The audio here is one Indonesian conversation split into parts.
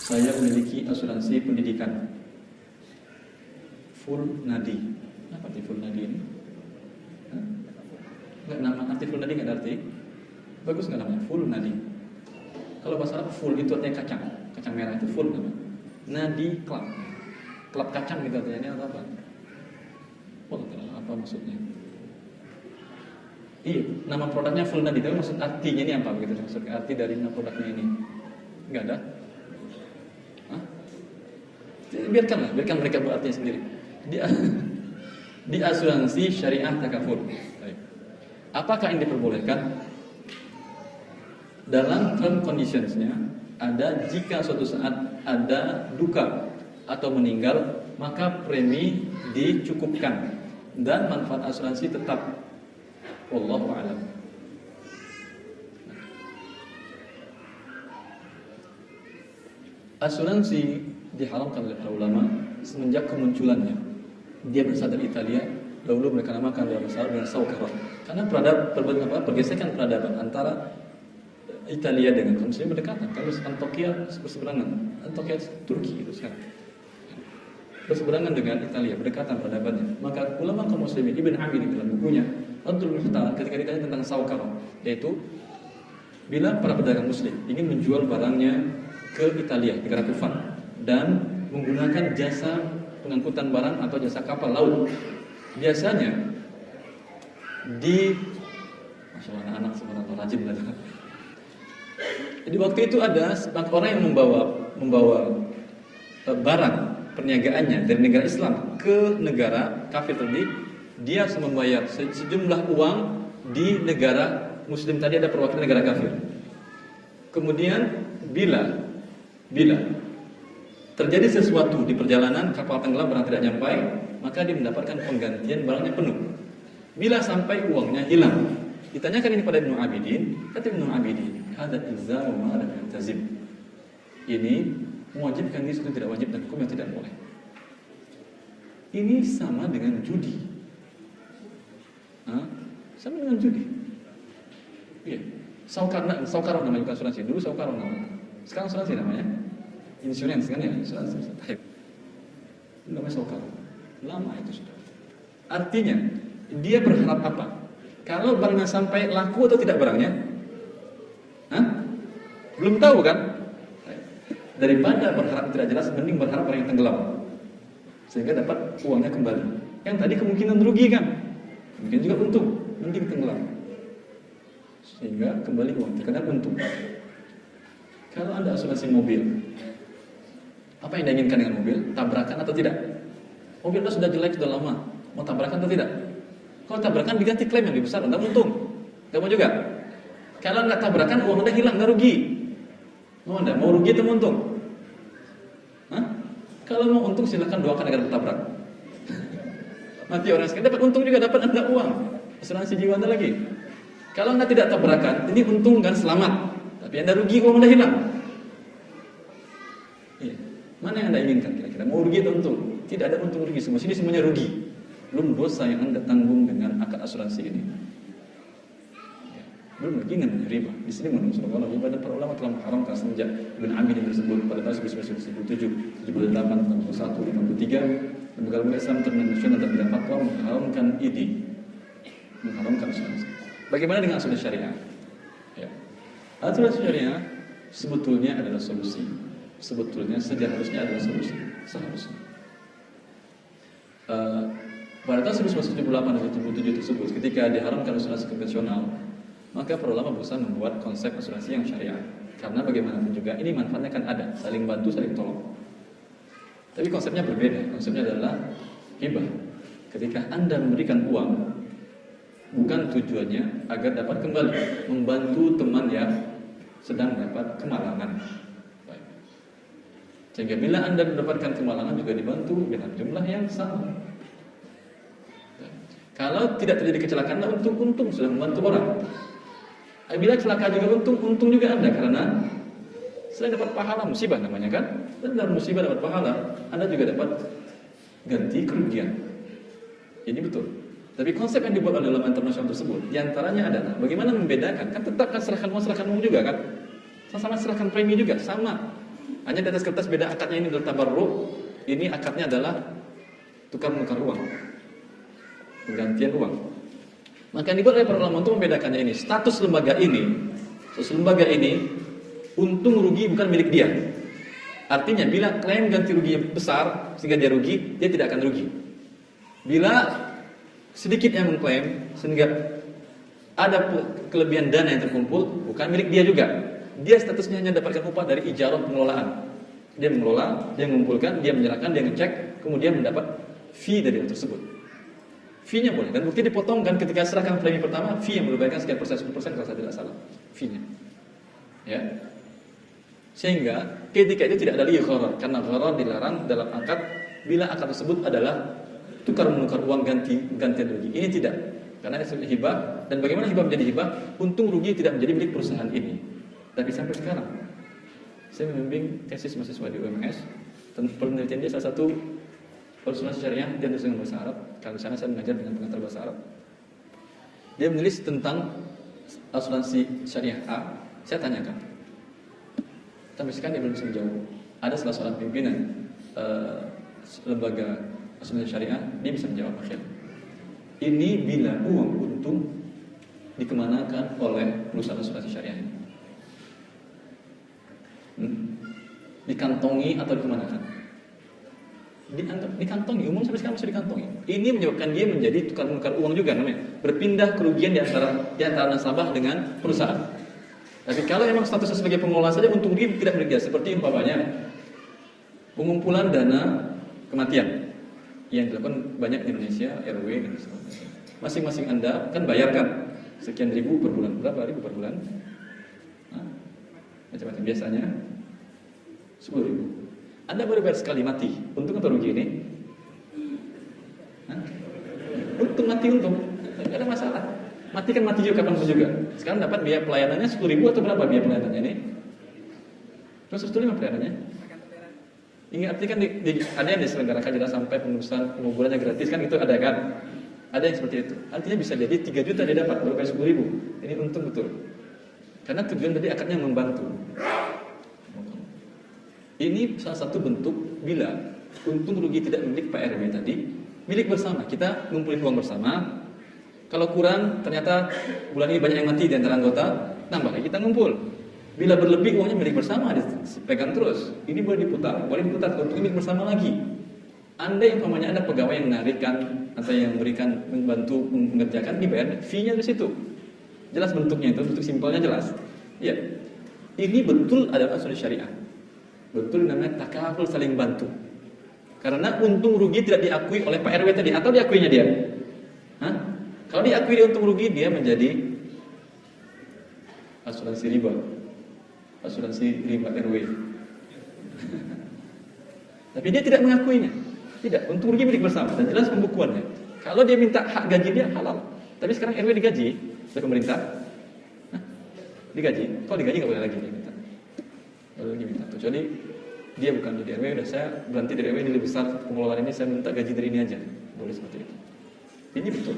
Saya memiliki asuransi pendidikan full nadi. Apa arti full nadi ini? Enggak, nama arti full nadi enggak ada arti. Bagus enggak namanya full nadi? Kalau bahasa Arab full itu artinya kacang. Kacang merah itu full namanya. Nadi klub. Klub kacang gitu artinya atau apa? Oh, apa maksudnya? Iya, nama produknya full nadi. Tapi maksud artinya ini apa begitu? Maksud arti dari nama produknya ini? Enggak ada? Hah? Biarkan mereka buat artinya sendiri. Di asuransi syariah takaful. Apakah ini diperbolehkan? Dalam term conditionsnya ada jika suatu saat ada duka atau meninggal, maka premi dicukupkan dan manfaat asuransi tetap. Wallahu a'lam. Asuransi diharamkan oleh para ulama semenjak kemunculannya. Dia berasal dari Italia, dahulu mereka namakan dalam bahasa Arab dengan saukarah. Karena pergesekan peradaban antara Italia dengan kaum muslimin berdekatan. Kalau Antokia berseberangan, Antokia Turki itu sekarang berseberangan dengan Italia, berdekatan peradabannya. Maka ulama kaum muslimin Ibn Abid dalam bukunya Raddul Muhtar ketika ditanya tentang saukarah, yaitu bila para pedagang muslim ingin menjual barangnya ke Italia, negara Kufar, dan menggunakan jasa pengangkutan barang atau jasa kapal laut, biasanya Masya Allah, anak-anak sebenarnya rajin belajar. Jadi waktu itu ada orang yang membawa barang perniagaannya dari negara Islam ke negara kafir tadi. Dia harus membayar sejumlah uang di negara muslim tadi, ada perwakilan negara kafir. Kemudian bila terjadi sesuatu di perjalanan, kapal tenggelam, barang tidak nyampai, maka dia mendapatkan penggantian barangnya penuh. Bila sampai uangnya hilang, ditanyakan ini pada Ibnu Abidin, kata Ibnu Abidin, ada ilzam ma lam yaltazim. Ini mewajibkan ini itu tidak wajib dan hukumnya tidak boleh. Ini sama dengan judi. Sama dengan judi. Iya. Saukarah namanya, bukan asuransi. Dulu saukarah namanya. Sekarang asuransi namanya. Insurance kan ya, asuransi. Ini namanya saukarah. Lama itu sudah. Artinya, dia berharap apa? Kalau barangnya sampai laku atau tidak barangnya? Belum tahu kan? Daripada berharap tidak jelas, mending berharap barang yang tenggelam, sehingga dapat uangnya kembali. Yang tadi kemungkinan rugi kan? Mungkin juga untung, mending tenggelam, sehingga kembali uang, terkadang untung. Kalau Anda asuransi mobil, apa yang Anda inginkan dengan mobil? Tabrakan atau tidak? Mobil Anda sudah jelek, sudah lama, mau tabrakan atau tidak? Kalau tabrakan diganti klaim yang lebih besar, Anda untung. Gak mau juga? Kalau nggak tabrakan, uang Anda hilang, nggak rugi. Mau Anda? Mau rugi atau untung? Kalau mau untung silakan doakan agar bertabrak. Mati orang sekali, dapat untung juga, dapat Anda uang. Asuransi jiwa Anda lagi. Kalau Anda tidak tabrakan, ini untung dan selamat. Tapi Anda rugi, uang Anda hilang. Iya. Mana yang Anda inginkan kira-kira? Mau rugi atau untung? Tidak ada untung rugi, semua sini semuanya rugi. Belum dosa yang Anda tanggung dengan akad asuransi ini. Belum lagi dengan riba. Di sini menurut Allah riba, dan para ulama telah mengharamkan sejak Ibn Abid yang tersebut pada tahun 1977, 78, 81, 53. Lembaga Islam internasional dan bidang fatwa mengharamkan ini, mengharamkan asuransi. Bagaimana dengan asuransi syariah? Ya. Asuransi syariah sebetulnya adalah solusi. Sebetulnya seharusnya adalah solusi. Seharusnya. Pada tahun 1978 dan 1977 tersebut, ketika diharamkan asuransi konvensional, maka para ulama berusaha membuat konsep asuransi yang syariah. Karena bagaimanapun juga ini manfaatnya kan ada, saling bantu, saling tolong. Tapi konsepnya berbeda. Konsepnya adalah hibah. Ketika Anda memberikan uang, bukan tujuannya agar dapat kembali membantu teman yang sedang dapat kemalangan. Baik. Sehingga bila Anda mendapatkan kemalangan juga dibantu dengan jumlah yang sama. Kalau tidak terjadi kecelakaan, Anda untung sudah membantu orang. Bila celaka juga untung juga Anda, karena selain dapat pahala, musibah namanya kan, dan dalam musibah dapat pahala, Anda juga dapat ganti kerugian. Ini betul. Tapi konsep yang dibuat oleh ulama internasional tersebut, diantaranya adalah bagaimana membedakan, kan tetap kan serahkan uang juga kan, sama serahkan premi juga, sama. Hanya di atas kertas beda akadnya, ini adalah tabarruk, ini akadnya adalah tukar menukar uang, penggantian uang. Maka yang dibuat oleh para ulama untuk membedakannya ini, status lembaga ini untung rugi bukan milik dia. Artinya bila klaim ganti ruginya besar sehingga dia rugi, dia tidak akan rugi. Bila sedikit yang mengklaim sehingga ada kelebihan dana yang terkumpul, bukan milik dia juga. Dia statusnya hanya dapatkan upah dari ijarah pengelolaan. Dia mengelola, dia mengumpulkan, dia menyerahkan, dia ngecek, kemudian mendapat fee dari hal tersebut. Fee-nya boleh, dan bukti dipotongkan ketika serahkan premi pertama, fee yang berubahkan sekian persen, 10% kalau saya tidak salah, fee-nya. Ya. Sehingga ketika itu tidak ada lagi gharar, karena gharar dilarang dalam akad bila akad tersebut adalah tukar menukar uang gantian rugi. Ini tidak, karena ini hibah. Dan bagaimana hibah menjadi hibah? Untung rugi tidak menjadi milik perusahaan ini. Tapi sampai sekarang saya membimbing tesis mahasiswa di UMS, penelitian dia salah satu asuransi syariah dia tulis dengan bahasa Arab. Kalau di sana saya mengajar dengan pengantar bahasa Arab. Dia menulis tentang asuransi syariah A. Saya tanyakan, sampai sekarang dia belum bisa menjawab. Ada salah seorang pimpinan lembaga asuransi syariah, dia bisa menjawab akhir. Ini bila uang untung dikemanakan oleh perusahaan asuransi syariah ini? Dikantongi atau dikemanakan? Dikantongi, umum sampai sekarang masih dikantongi. Ini menyebabkan dia menjadi tukar menukar uang juga namanya. Berpindah kerugian di antara nasabah dengan perusahaan. Tapi kalau memang statusnya sebagai pengelola saja, untung rugi tidak milik dia. Seperti umpamanya pengumpulan dana kematian yang dilakukan banyak di Indonesia, RW dan sebagainya. Masing-masing Anda kan bayarkan sekian ribu per bulan, berapa ribu per bulan? Macam-macam, biasanya 10.000. Anda baru bayar sekali mati, untung atau rugi ini? Untung mati, untung, tidak ada masalah. Mati kan mati juga kapanpun juga. Sekarang dapat biaya pelayanannya 10.000 atau berapa biaya pelayanannya ini? Terus 105 pelayanannya? Ingat, artinya kan ada yang diselenggarakan jelas sampai penguburannya gratis kan, itu ada kan? Ada yang seperti itu. Artinya bisa jadi 3 juta dia dapat baru bayar 10.000. Ini untung betul. Karena tujuan tadi akadnya membantu. Ini salah satu bentuk bila untung rugi tidak milik Pak RW tadi, milik bersama. Kita ngumpulin uang bersama. Kalau kurang, ternyata bulan ini banyak yang mati di antara anggota, tambah lagi kita ngumpul. Bila berlebih uangnya milik bersama, dipegang terus. Ini boleh diputar, untuk milik bersama lagi. Anda yang pamannya ada pegawai yang menarikkan atau yang memberikan membantu mengerjakan, dibayar fee-nya di situ. Jelas bentuknya itu, bentuk simpelnya jelas. Ya, ini betul adalah asuransi syariah. Betul namanya takaful saling bantu. Karena untung rugi tidak diakui oleh Pak RW tadi, atau diakuinya dia? Kalau diakui dia untung rugi, dia menjadi asuransi riba. Asuransi riba RW. Tapi dia tidak mengakuinya. Tidak, untung rugi milik bersama dan jelas pembukuannya. Kalau dia minta hak gaji dia halal. Tapi sekarang RW digaji oleh pemerintah. Digaji. Kalau digaji nggak boleh lagi dia minta. Boleh lagi minta. Kecuali dia bukan di RW, udah saya berhenti dari RW, ini lebih besar pengelolaan ini, saya minta gaji dari ini aja. Boleh seperti itu. Ini betul.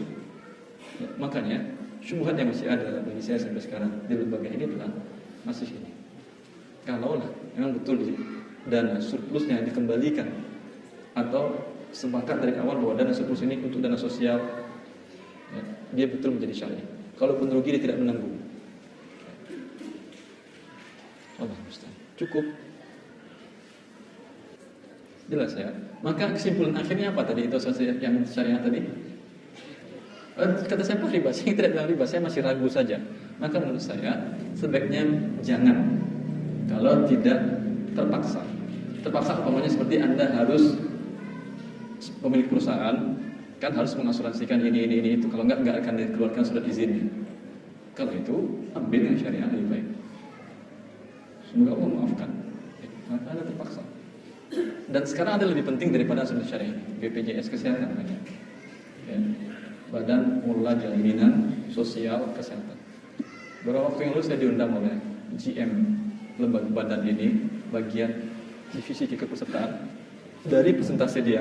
Ya, makanya syubhat yang masih ada bagi saya sampai sekarang di lembaga ini adalah masih ini. Kalaulah memang betul dana surplusnya dikembalikan atau sepakat dari awal bahwa dana surplus ini untuk dana sosial, ya, dia betul menjadi syar'i. Kalaupun rugi dia tidak menanggung. Allah Ustaz. Cukup. Jelas ya. Maka kesimpulan akhirnya apa tadi itu yang syariah tadi? Kata saya apa riba? Saya tidak bilang riba, saya masih ragu saja. Maka menurut saya sebaiknya jangan, kalau tidak terpaksa. Terpaksa umpamanya seperti Anda harus pemilik perusahaan kan harus mengasuransikan ini itu. Kalau enggak akan dikeluarkan surat izinnya. Kalau itu ambil yang syariah lebih baik. Semoga Allah memaafkan. Maka Anda terpaksa. Dan sekarang ada lebih penting daripada asuransi syariah, BPJS kesehatan banyak. Ya. Badan Pengelola Jaminan Sosial Kesehatan. Beberapa waktu yang lalu saya diundang oleh GM lembaga badan ini, bagian divisi keikutsertaan, dari presentasi dia,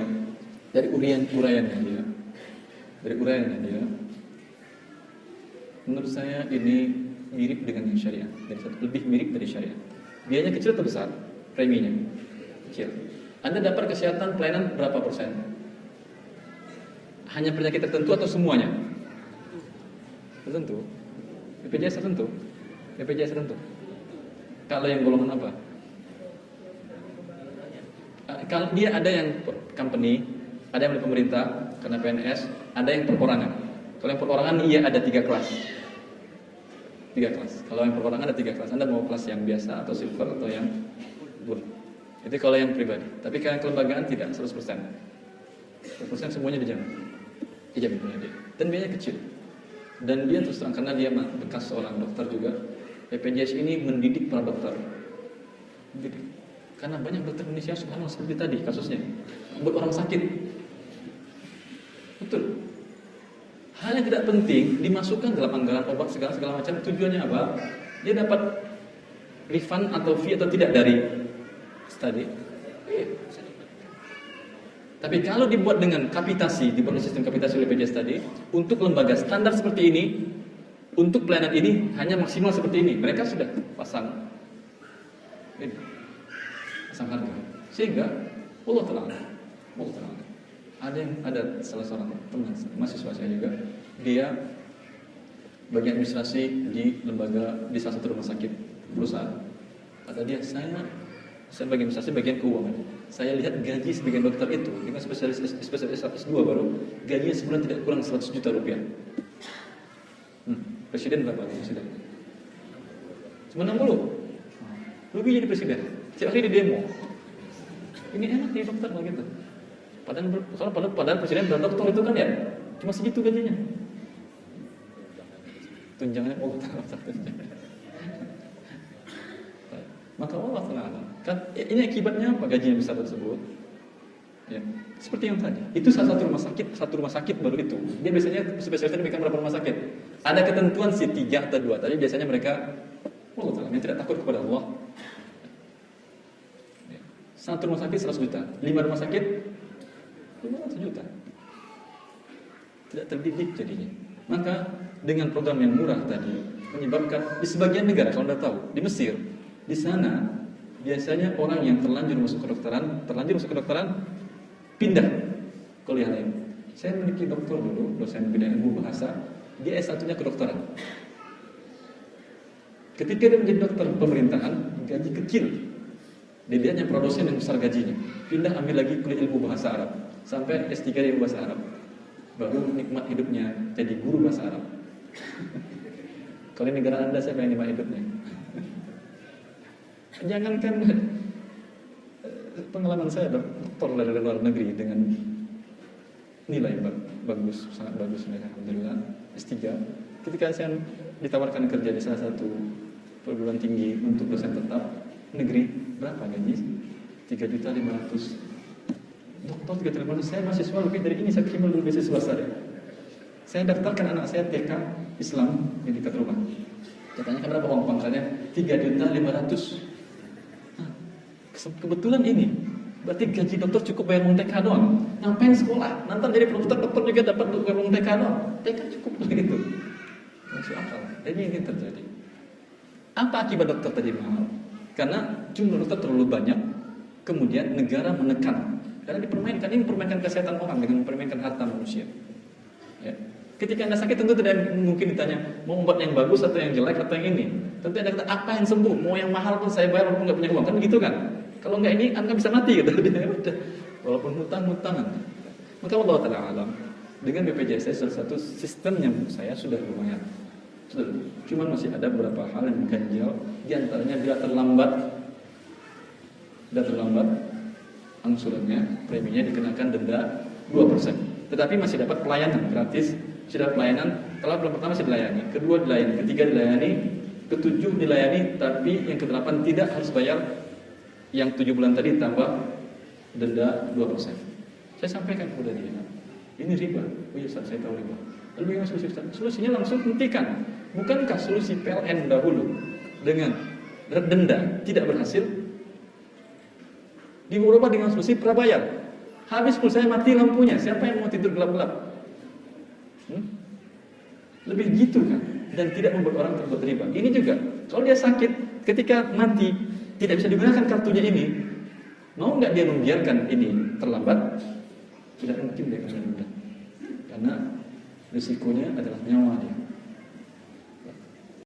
dari uraiannya dia. Menurut saya ini mirip dengan yang syariah, lebih mirip dari syariah. Biayanya kecil atau besar? preminya. Kecil. Anda dapat kesehatan pelayanan berapa persen? Hanya penyakit tertentu atau semuanya? Tertentu. BPJS tertentu. BPJS tertentu. Kalau yang golongan apa? Kalau dia ada yang company, ada yang dari pemerintah karena PNS, ada yang perorangan. Kalau yang perorangan iya ada 3 kelas. 3 kelas. Kalau yang perorangan ada 3 kelas. Anda mau kelas yang biasa atau silver atau yang gold. Itu kalau yang pribadi. Tapi kalau yang kelembagaan tidak 100%. 100% semuanya dijamin. Dijamin oleh dia. Dan biayanya kecil. Dan dia terus terang karena dia bekas seorang dokter juga. BPJS ini mendidik para dokter. Mendidik. Karena banyak dokter Indonesia subhanallah seperti tadi kasusnya. Buat orang sakit. Betul. Hal yang tidak penting dimasukkan dalam anggaran obat segala macam. Tujuannya apa? Dia dapat refund atau fee atau tidak dari tadi. Tapi kalau dibuat dengan kapitasi, dibuat sistem kapitasi oleh BPJS tadi, untuk lembaga standar seperti ini, untuk pelayanan ini hanya maksimal seperti ini. Mereka sudah pasang ini, pasang harga. Sehingga Allah Ta'ala ada salah seorang teman mahasiswa saya juga, dia bagian administrasi di lembaga, di salah satu rumah sakit perusahaan. Kata dia, saya bagian administrasi, bagian keuangan. Saya lihat gaji sebagian dokter itu dengan spesialis S2 baru, gajinya sebulan tidak kurang 100 juta rupiah. Presiden berapa presiden? Cuma 60. Lebih jadi presiden. Setiap hari di demo. Ini enak nih dokter begitu. Padahal presiden dan dokter itu kan ya cuma segitu gajinya. Tunjangannya maka Allah Ta'ala kan ini akibatnya apa gajinya besar tersebut? Ya, seperti yang tadi. Itu salah satu rumah sakit baru itu. Dia biasanya spesialisnya demikian berapa rumah sakit. Ada ketentuan sih 3 atau 2, tapi biasanya mereka Allah Ta'ala yang tidak takut kepada Allah. Ya. Satu rumah sakit 100 juta, 5 rumah sakit 500 juta. Tidak terdidik jadinya. Maka dengan program yang murah tadi menyebabkan di sebagian negara, kalau Anda tahu, di Mesir, di sana biasanya orang yang terlanjur masuk kedokteran pindah kuliah lain. Saya memiliki dokter dulu, dosen bidang ilmu bahasa, dia S1-nya kedokteran. Ketika dia menjadi dokter pemerintahan, gaji kecil. Dilihatnya produsen yang besar gajinya. Pindah ambil lagi kuliah ilmu bahasa Arab. Sampai S3 di ilmu bahasa Arab. Baru nikmat hidupnya jadi guru bahasa Arab. Kalau di negara Anda, siapa yang nikmat hidupnya? Jangankan pengalaman saya dokter dari luar negeri dengan nilai bagus, sangat bagus, alhamdulillah, S3. Ketika saya ditawarkan kerja di salah satu perguruan tinggi untuk dosen tetap negeri, berapa gaji? 3.500.000. Dokter 3.500.000. Saya mahasiswa lebih dari ini, saya terima dulu beasiswa saya daftarkan anak saya TK Islam di dekat rumah. Katanya kan berapa uang pangkalnya? 3.500.000. Kebetulan ini berarti gaji dokter cukup bayar uang TK doang. Ngapain sekolah? Nanti jadi dokter juga dapat bayar uang TK doang. TK cukup begitu. Masuk akal. Jadi ini terjadi. Apa akibat dokter tadi mahal? Karena jumlah dokter terlalu banyak. Kemudian negara menekan. Karena dipermainkan, ini mempermainkan kesehatan orang dengan mempermainkan harta manusia. Ya. Ketika Anda sakit tentu tidak mungkin ditanya mau obat yang bagus atau yang jelek atau yang ini. Tentu Anda kata apa yang sembuh, mau yang mahal pun saya bayar walaupun nggak punya uang, kan begitu kan? Kalau nggak ini Anda bisa mati gitu. Walaupun hutang-hutangan. Maka Allah Ta'ala alam dengan BPJS salah satu sistem yang menurut saya sudah lumayan. Cuma masih ada beberapa hal yang ganjil. Di antaranya bila terlambat angsurannya, preminya dikenakan denda 2%. Tetapi masih dapat pelayanan gratis, sudah pelayanan. Kalau belum pertama masih dilayani, kedua dilayani, ketiga dilayani, ketujuh dilayani, tapi yang kedelapan tidak harus bayar. Yang 7 bulan tadi tambah denda 2%. Saya sampaikan kepada dia, ini riba. Oh iya Ustaz, saya tahu riba. Lalu bagaimana solusi Ustaz? Solusinya langsung hentikan. Bukankah solusi PLN dahulu dengan denda tidak berhasil? Di Eropa dengan solusi prabayar. Habis pulsanya mati lampunya. Siapa yang mau tidur gelap-gelap? Lebih gitu kan? Dan tidak membuat orang terbuat riba. Ini juga, kalau dia sakit, ketika mati, tidak bisa digunakan kartunya ini, mau nggak dia membiarkan ini terlambat? Tidak mungkin dia akan menunda, karena risikonya adalah nyawa dia.